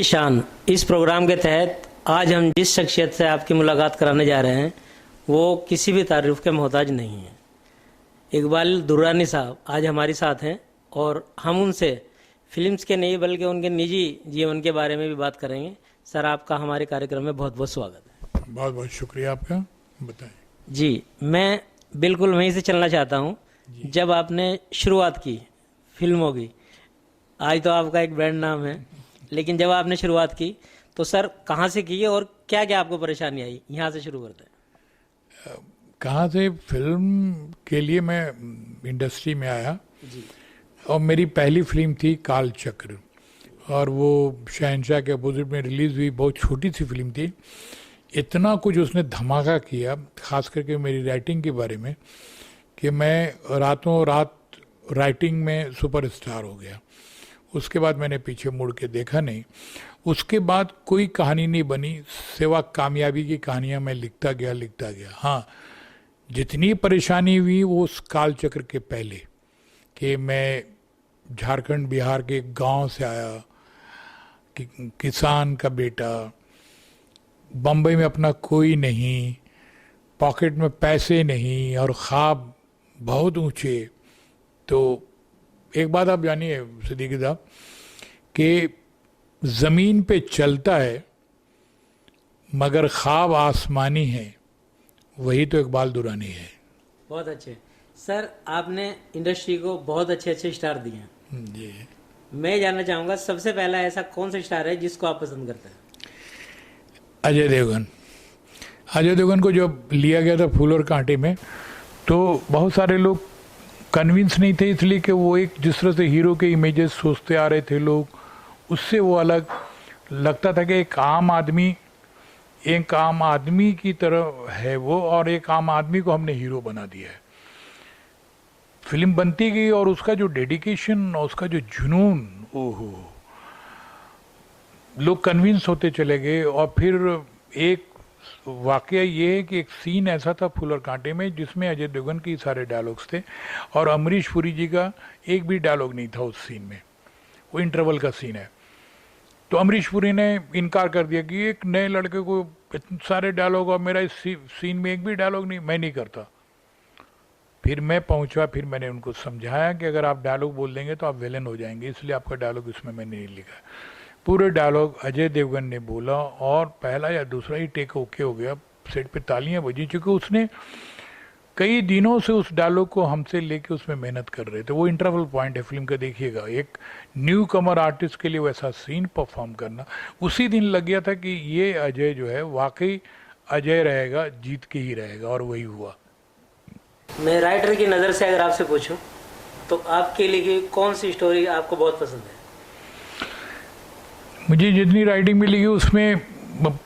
की शान इस प्रोग्राम के तहत आज हम जिस शख्सियत से आपकी मुलाकात कराने जा रहे हैं वो किसी भी तारीफ के मोहताज नहीं है। इकबाल दुर्रानी साहब आज हमारे साथ हैं और हम उनसे फिल्म्स के नहीं बल्कि उनके निजी जीवन के बारे में भी बात करेंगे। सर, आपका हमारे कार्यक्रम में बहुत बहुत स्वागत है। बहुत बहुत शुक्रिया आपका। बताएं। जी, मैं बिल्कुल वहीं से चलना चाहता हूँ जब आपने शुरुआत की फिल्मों की। आज तो आपका एक ब्रांड नाम है, लेकिन जब आपने शुरुआत की तो सर कहाँ से की और क्या क्या आपको परेशानी आई, यहाँ से शुरू करते हैं। कहाँ से फिल्म के लिए मैं इंडस्ट्री में आया जी। और मेरी पहली फिल्म थी काल चक्र और वो शहनशाह के अपोजिट में रिलीज़ हुई। बहुत छोटी सी फिल्म थी, इतना कुछ उसने धमाका किया खास करके मेरी राइटिंग के बारे में कि मैं रातों रात राइटिंग में सुपरस्टार हो गया। उसके बाद मैंने पीछे मुड़ के देखा नहीं। उसके बाद कोई कहानी नहीं बनी सिवा कामयाबी की कहानियां मैं लिखता गया। हाँ, जितनी परेशानी हुई वो उस काल चक्र के पहले कि मैं झारखंड बिहार के गांव से आया कि किसान का बेटा, बम्बई में अपना कोई नहीं, पॉकेट में पैसे नहीं और ख्वाब बहुत ऊंचे। तो एक बात आप जानिए सिद्दीकी साहब कि ज़मीन पे चलता है मगर ख्वाब आसमानी है, वही तो इकबाल दुरानी है। बहुत अच्छे सर, आपने इंडस्ट्री को बहुत अच्छे स्टार दिए हैं। जी। मैं जानना चाहूँगा सबसे पहला ऐसा कौन सा स्टार है जिसको आप पसंद करते हैं। अजय देवगन। अजय देवगन को जब लिया गया था फूल और कांटे में तो बहुत सारे लोग कन्विंस नहीं थे, इसलिए कि वो एक जिस तरह से हीरो के इमेजेस सोचते आ रहे थे लोग, उससे वो अलग लगता था कि एक आम आदमी की तरह है वो, और एक आम आदमी को हमने हीरो बना दिया है। फिल्म बनती गई और उसका जो डेडिकेशन और उसका जो जुनून, ओहो, लोग कन्विंस होते चले गए। और फिर एक वाकया ये है कि एक सीन ऐसा था फूल और कांटे में जिसमें अजय देवगन के सारे डायलॉग्स थे और अमरीश पुरी जी का एक भी डायलॉग नहीं था उस सीन में। वो इंटरवल का सीन है। तो अमरीश पुरी ने इनकार कर दिया कि एक नए लड़के को इतने सारे डायलॉग और मेरा इस सीन में एक भी डायलॉग नहीं, मैं नहीं करता। फिर मैं पहुंचा, फिर मैंने उनको समझाया कि अगर आप डायलॉग बोल देंगे तो आप विलेन हो जाएंगे, इसलिए आपका डायलॉग इसमें मैंने नहीं लिखा। पूरे डायलॉग अजय देवगन ने बोला और पहला या दूसरा ही टेक ओके हो गया। सेट पे तालियां बजी, क्योंकि उसने कई दिनों से उस डायलॉग को हमसे लेके उसमें मेहनत कर रहे थे। वो इंटरवल पॉइंट है फिल्म का, देखिएगा। एक न्यू कमर आर्टिस्ट के लिए वैसा सीन परफॉर्म करना उसी दिन लग गया था कि ये अजय जो है वाकई अजय रहेगा, जीत के ही रहेगा, और वही हुआ। मैं राइटर की नज़र से अगर आपसे पूछूं तो आपके लिए कौन सी स्टोरी आपको बहुत पसंद है। मुझे जितनी राइटिंग मिली उसमें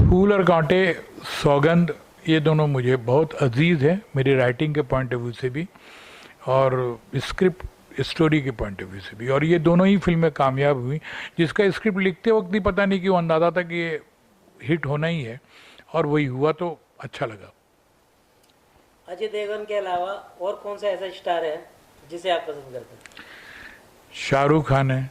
फूल और कांटे, सौगंध, ये दोनों मुझे बहुत अजीज है मेरी राइटिंग के पॉइंट ऑफ व्यू से भी और स्क्रिप्ट स्टोरी के पॉइंट ऑफ व्यू से भी। और ये दोनों ही फिल्में कामयाब हुई, जिसका स्क्रिप्ट लिखते वक्त ही पता नहीं क्यों अंदाजा था कि ये हिट होना ही है, और वही हुआ, तो अच्छा लगा। अजय देवगन के अलावा और कौन सा ऐसा स्टार है जिसे आप पसंद करते हैं। शाहरुख खान है,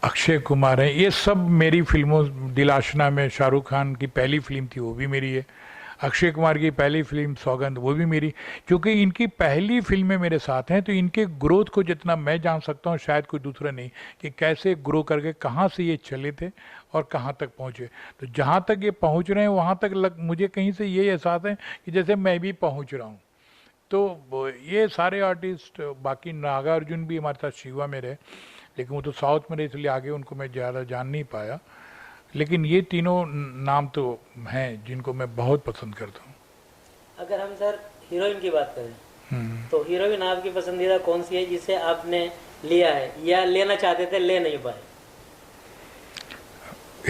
अक्षय कुमार है, ये सब मेरी फिल्मों। दिल आशना में शाहरुख खान की पहली फिल्म थी, वो भी मेरी है। अक्षय कुमार की पहली फिल्म सौगंध, वो भी मेरी। क्योंकि इनकी पहली फिल्में मेरे साथ हैं तो इनके ग्रोथ को जितना मैं जान सकता हूँ शायद कोई दूसरा नहीं, कि कैसे ग्रो करके कहाँ से ये चले थे और कहाँ तक पहुँचे। तो जहाँ तक ये पहुँच रहे हैं वहाँ तक मुझे कहीं से ये एहसास है कि जैसे मैं भी पहुँच रहा हूँ। तो ये सारे आर्टिस्ट, बाकी नागार्जुन भी हमारे साथ शिवा में रहे, लेकिन वो तो साउथ में रहे इसलिए आगे उनको मैं ज़्यादा जान नहीं पाया। लेकिन ये तीनों नाम तो हैं जिनको मैं बहुत पसंद करता हूँ। अगर हम सर हीरोइन की बात करें तो हीरोइन आपकी पसंदीदा कौन सी है जिसे आपने लिया है या लेना चाहते थे ले नहीं पाए।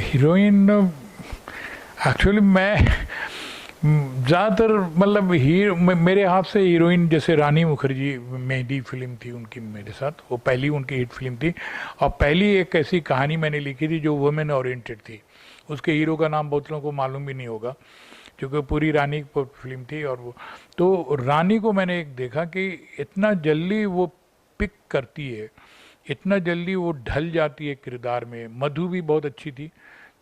हीरोइन एक्चुअली मैं ज़्यादातर मतलब मेरे हाथ से हीरोइन जैसे रानी मुखर्जी, मेहंदी फिल्म थी उनकी मेरे साथ, वो पहली उनकी हिट फिल्म थी। और पहली एक ऐसी कहानी मैंने लिखी थी जो वुमेन ओरिएंटेड थी। उसके हीरो का नाम बहुत लोगों को मालूम भी नहीं होगा क्योंकि पूरी रानी फिल्म थी। और वो तो रानी को मैंने एक देखा कि इतना जल्दी वो पिक करती है, इतना जल्दी वो ढल जाती है किरदार में। मधु भी बहुत अच्छी थी।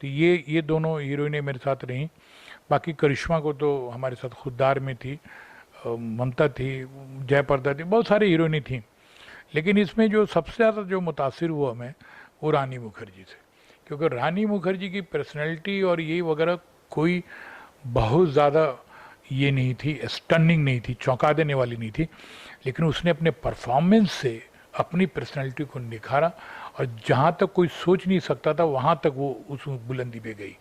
तो ये दोनों हीरोइनें मेरे साथ रहीं। बाकी करिश्मा को तो हमारे साथ खुददार में थी, ममता थी, जयप्रदा थी, बहुत सारी हीरोइनें थीं। लेकिन इसमें जो सबसे ज़्यादा जो मुतासिर हुआ मैं, वो रानी मुखर्जी से, क्योंकि रानी मुखर्जी की पर्सनैलिटी और ये वगैरह कोई बहुत ज़्यादा ये नहीं थी, स्टनिंग नहीं थी, चौंका देने वाली नहीं थी, लेकिन उसने अपने परफॉर्मेंस से अपनी पर्सनैलिटी को निखारा और जहाँ तक कोई सोच नहीं सकता था वहाँ तक वो उस बुलंदी पे गई।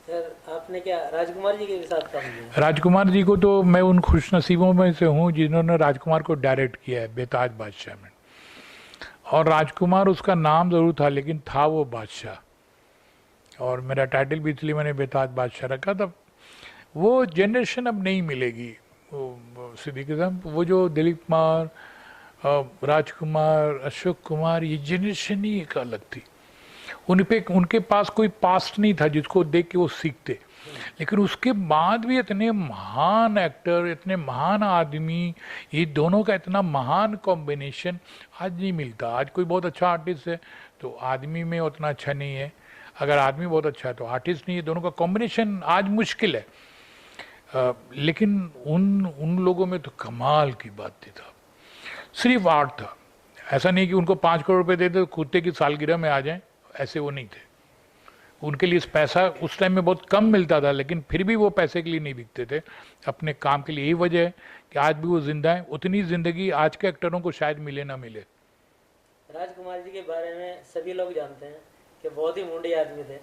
सर आपने क्या राजकुमार जी के साथ काम किया? राजकुमार जी को तो मैं उन खुशनसीबों में से हूँ जिन्होंने राजकुमार को डायरेक्ट किया है बेताज बादशाह में। और राजकुमार उसका नाम ज़रूर था लेकिन था वो बादशाह, और मेरा टाइटल भी इसलिए मैंने बेताज बादशाह रखा था। वो जनरेशन अब नहीं मिलेगी, वो सिद्दीकी साहब, वो जो दिलीप कुमार, राजकुमार, अशोक कुमार, ये जनरेशन ही एक अलग थी। उनके पास कोई पास्ट नहीं था जिसको देख के वो सीखते। लेकिन उसके बाद भी इतने महान एक्टर, इतने महान आदमी, ये दोनों का इतना महान कॉम्बिनेशन आज नहीं मिलता। आज कोई बहुत अच्छा आर्टिस्ट है तो आदमी में उतना अच्छा नहीं है, अगर आदमी बहुत अच्छा है तो आर्टिस्ट नहीं है। दोनों का कॉम्बिनेशन आज मुश्किल है। लेकिन उन लोगों में तो कमाल की बात थी। था सिर्फ आर्ट था, ऐसा नहीं कि उनको 5 करोड़ रुपए दे दे कुत्ते की सालगिरह में आ जाएं, ऐसे वो नहीं थे। उनके लिए पैसा उस टाइम में बहुत कम मिलता था, लेकिन फिर भी वो पैसे के लिए नहीं बिकते थे, अपने काम के लिए। यही वजह है कि आज भी वो जिंदा है। उतनी जिंदगी आज के एक्टरों को शायद मिले ना मिले। राजकुमार जी के बारे में सभी लोग जानते हैं कि बहुत ही मुंडी आदमी थे।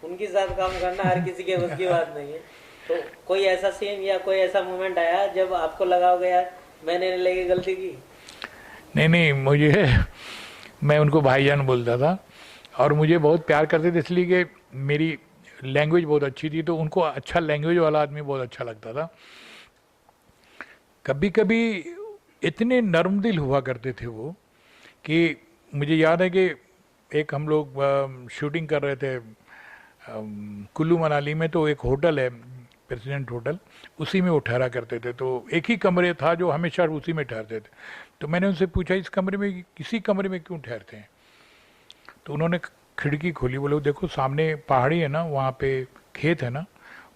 उनके साथ काम करना हर किसी के बस की बात नहीं है। तो कोई ऐसा सीन या कोई ऐसा मोमेंट आया जब आपको लगा होगा यार मैंने लेके गलती की? नहीं, मैं उनको भाईजान बोलता था और मुझे बहुत प्यार करते थे, इसलिए कि मेरी लैंग्वेज बहुत अच्छी थी, तो उनको अच्छा लैंग्वेज वाला आदमी बहुत अच्छा लगता था। कभी कभी इतने नर्म दिल हुआ करते थे वो कि मुझे याद है कि एक हम लोग शूटिंग कर रहे थे कुल्लू मनाली में, तो एक होटल है प्रेसिडेंट होटल, उसी में वो ठहरा करते थे। तो एक ही कमरे था जो हमेशा उसी में ठहरते थे। तो मैंने उनसे पूछा इस कमरे में, किसी कमरे में क्यों ठहरते हैं? तो उन्होंने खिड़की खोली, बोले देखो सामने पहाड़ी है ना, वहाँ पे खेत है ना,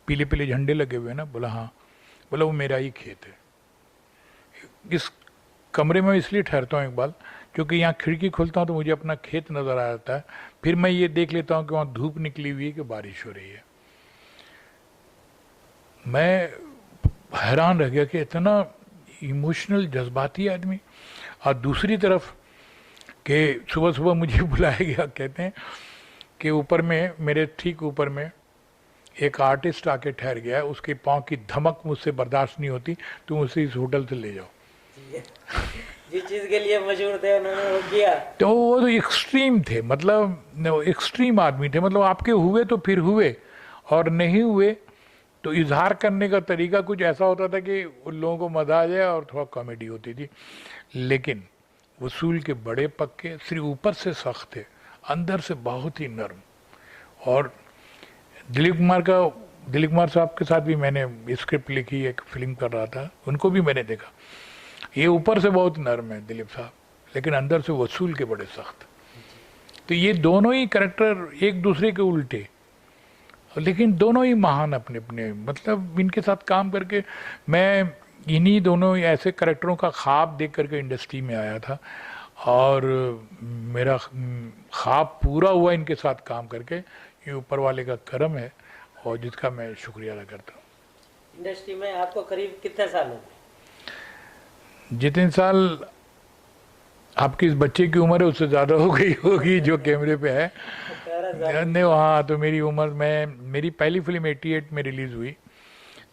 पीले पीले झंडे लगे हुए हैं ना। बोला हाँ। बोला वो मेरा ही खेत है। इस कमरे में इसलिए ठहरता हूँ इकबाल क्योंकि यहाँ खिड़की खोलता हूँ तो मुझे अपना खेत नज़र आ जाता है, फिर मैं ये देख लेता हूँ कि वहाँ धूप निकली हुई है कि बारिश हो रही है। मैं हैरान रह गया कि इतना इमोशनल जज्बाती आदमी। और दूसरी तरफ कि सुबह सुबह मुझे बुलाया गया, कहते हैं कि ऊपर में, मेरे ठीक ऊपर में एक आर्टिस्ट आके ठहर गया है, उसके पाँव की धमक मुझसे बर्दाश्त नहीं होती, तुम उसे इस होटल से ले जाओ। जिस चीज़ के लिए मशहूर थे उन्होंने वो किया। तो वो तो एक्सट्रीम थे, मतलब एक्सट्रीम आदमी थे। मतलब आपके हुए तो फिर हुए, और नहीं हुए तो इजहार करने का तरीका कुछ ऐसा होता था कि उन लोगों को मजा आ जाए और थोड़ा कॉमेडी होती थी। लेकिन वसूल के बड़े पक्के, सिर्फ ऊपर से सख्त थे, अंदर से बहुत ही नर्म। और दिलीप कुमार साहब के साथ भी मैंने स्क्रिप्ट लिखी, एक फिल्म कर रहा था, उनको भी मैंने देखा। ये ऊपर से बहुत नर्म है दिलीप साहब, लेकिन अंदर से वसूल के बड़े सख्त। तो ये दोनों ही कैरेक्टर एक दूसरे के उल्टे, लेकिन दोनों ही महान अपने अपने। मतलब इनके साथ काम करके मैं इन्हीं दोनों ऐसे कैरेक्टरों का ख्वाब देख करके इंडस्ट्री में आया था, और मेरा ख्वाब पूरा हुआ इनके साथ काम करके। ये ऊपर वाले का करम है और जिसका मैं शुक्रिया अदा करता हूँ। इंडस्ट्री में आपको करीब कितने साल हो गए? जितने साल आपकी इस बच्चे की उम्र है उससे ज़्यादा हो गई होगी जो कैमरे पे है। नहीं, हाँ, तो मेरी उम्र मेरी पहली फिल्म 88 में रिलीज़ हुई,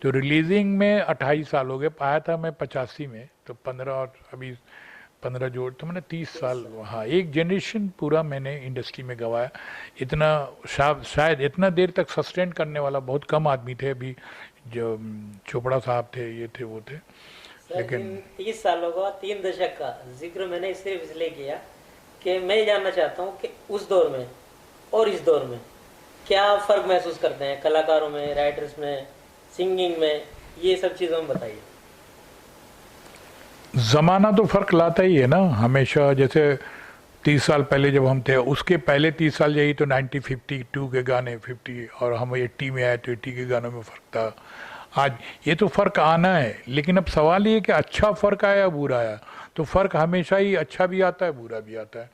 तो रिलीजिंग में 28 साल हो गए। आया था मैं 85 में, तो 15 और अभी 15 जोड़, तो मैंने 30 साल, हाँ, एक जनरेशन पूरा मैंने इंडस्ट्री में गवाया। इतना शायद इतना देर तक सस्टेन करने वाला बहुत कम आदमी थे। अभी जो चोपड़ा साहब थे, ये थे, वो थे। लेकिन 30 सालों का, 3 दशक का जिक्र मैंने सिर्फ इसलिए किया कि मैं ये जानना चाहता हूँ कि उस दौर में और इस दौर में क्या फ़र्क महसूस करते हैं, कलाकारों में, राइटर्स में, सिंगिंग में, ये सब चीज़ों में बताइए। ज़माना तो फ़र्क लाता ही है ना हमेशा। जैसे 30 साल पहले जब हम थे, उसके पहले 30 साल यही तो 1952 के गाने 50, और हम 80 में आए तो 80 के गानों में फ़र्क था। आज ये तो फ़र्क आना है, लेकिन अब सवाल ये कि अच्छा फ़र्क आया बुरा आया। तो फ़र्क हमेशा ही अच्छा भी आता है बुरा भी आता है।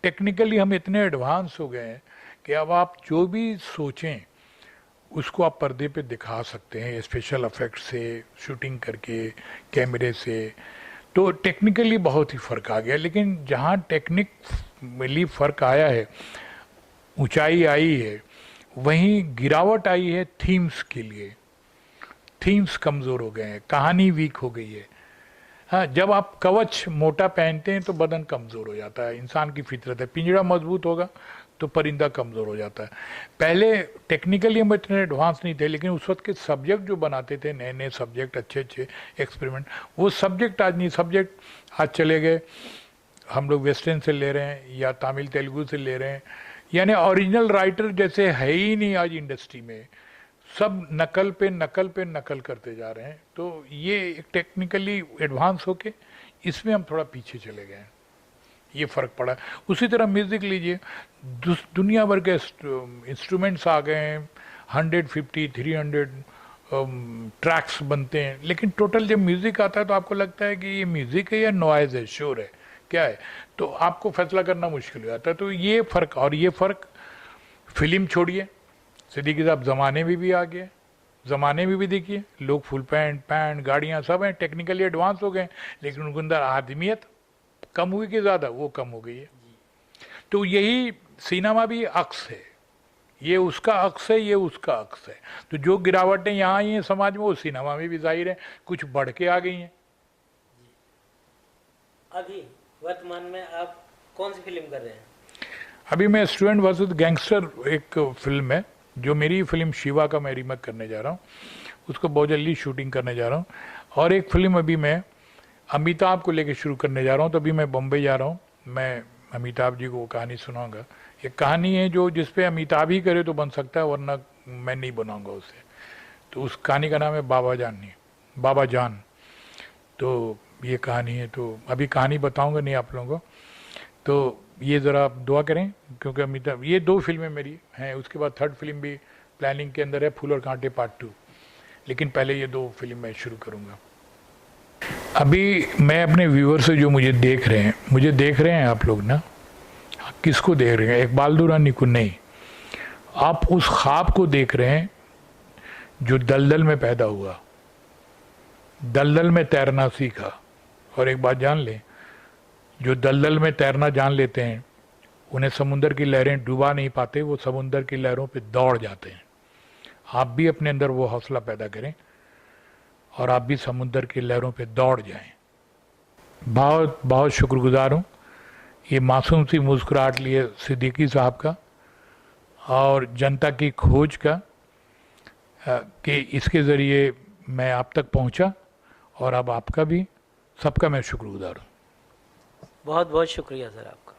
टेक्निकली हम इतने एडवांस हो गए हैं कि अब आप जो भी सोचें उसको आप पर्दे पे दिखा सकते हैं, स्पेशल इफेक्ट से, शूटिंग करके, कैमरे से। तो टेक्निकली बहुत ही फ़र्क आ गया। लेकिन जहाँ टेक्निकली फ़र्क आया है, ऊंचाई आई है, वहीं गिरावट आई है थीम्स के लिए। थीम्स कमज़ोर हो गए हैं, कहानी वीक हो गई है। हाँ, जब आप कवच मोटा पहनते हैं तो बदन कमज़ोर हो जाता है, इंसान की फितरत है। पिंजरा मजबूत होगा तो परिंदा कमज़ोर हो जाता है। पहले टेक्निकली हम इतने एडवांस नहीं थे, लेकिन उस वक्त के सब्जेक्ट जो बनाते थे, नए नए सब्जेक्ट, अच्छे अच्छे एक्सपेरिमेंट, वो सब्जेक्ट आज नहीं। सब्जेक्ट आज चले गए, हम लोग वेस्टर्न से ले रहे हैं या तमिल तेलुगु से ले रहे हैं, यानी ओरिजिनल राइटर जैसे है ही नहीं आज इंडस्ट्री में। सब नकल पे नकल पे नकल करते जा रहे हैं। तो ये एक टेक्निकली एडवांस होके इसमें हम थोड़ा पीछे चले गए हैं, ये फ़र्क पड़ा। उसी तरह म्यूज़िक लीजिए, दुनिया भर के इंस्ट्रूमेंट्स आ गए हैं, 150 300 ट्रैक्स बनते हैं, लेकिन टोटल जब म्यूज़िक आता है तो आपको लगता है कि ये म्यूज़िक है या नॉइज़ है, शोर है, क्या है। तो आपको फैसला करना मुश्किल हो जाता है। तो ये फ़र्क, और ये फ़र्क फिल्म छोड़िए, सिद्दीकी साहब ज़माने में भी आ गए। ज़माने में भी देखिए, लोग फुल पैंट गाड़ियाँ सब हैं, टेक्निकली एडवांस हो गए, लेकिन उनके अंदर आदमियत कम हुई कि ज़्यादा, वो कम हो गई है। तो यही सिनेमा भी अक्स है, ये उसका अक्स है, ये उसका अक्स है। तो जो गिरावटें यहाँ आई हैं समाज में, वो सिनेमा में भी जाहिर है कुछ बढ़ के आ गई हैं। अभी वर्तमान में आप कौन सी फिल्म कर रहे हैं? अभी मैं स्टूडेंट वर्सेस गैंगस्टर, एक फिल्म है जो मेरी फिल्म शिवा का मैं रीमेक करने जा रहा हूँ, उसको बहुत जल्दी शूटिंग करने जा रहा हूँ। और एक फिल्म अभी मैं अमिताभ को लेकर शुरू करने जा रहा हूँ। तो अभी मैं बम्बई जा रहा हूँ, मैं अमिताभ जी को वो कहानी सुनाऊंगा। एक कहानी है जो जिस पे अमिताभ ही करे तो बन सकता है, वरना मैं नहीं बनाऊंगा उसे। तो उस कहानी का नाम है बाबा जान। तो ये कहानी है, तो अभी कहानी बताऊंगा नहीं आप लोगों को। तो ये ज़रा आप दुआ करें, क्योंकि अमिताभ, ये 2 फिल्में मेरी हैं। उसके बाद 3rd फिल्म भी प्लानिंग के अंदर है, फूल और कांटे पार्ट 2। लेकिन पहले ये 2 फिल्म मैं शुरू करूँगा। अभी मैं अपने व्यूअर से, जो मुझे देख रहे हैं आप लोग ना, किसको देख रहे हैं? इकबाल दुरानी को नहीं, आप उस ख्वाब को देख रहे हैं जो दलदल में पैदा हुआ, दलदल में तैरना सीखा। और एक बात जान लें, जो दलदल में तैरना जान लेते हैं, उन्हें समुंदर की लहरें डुबा नहीं पाते, वो समुंदर की लहरों पे दौड़ जाते हैं। आप भी अपने अंदर वो हौसला पैदा करें और आप भी समुंदर की लहरों पे दौड़ जाएं। बहुत बहुत शुक्रगुजार हूँ ये मासूम सी मुस्कुराहट लिए सिद्दीकी साहब का और जनता की खोज का, कि इसके ज़रिए मैं आप तक पहुँचा, और अब आपका भी, सबका मैं शुक्रगुजार हूँ। बहुत बहुत शुक्रिया सर आपका।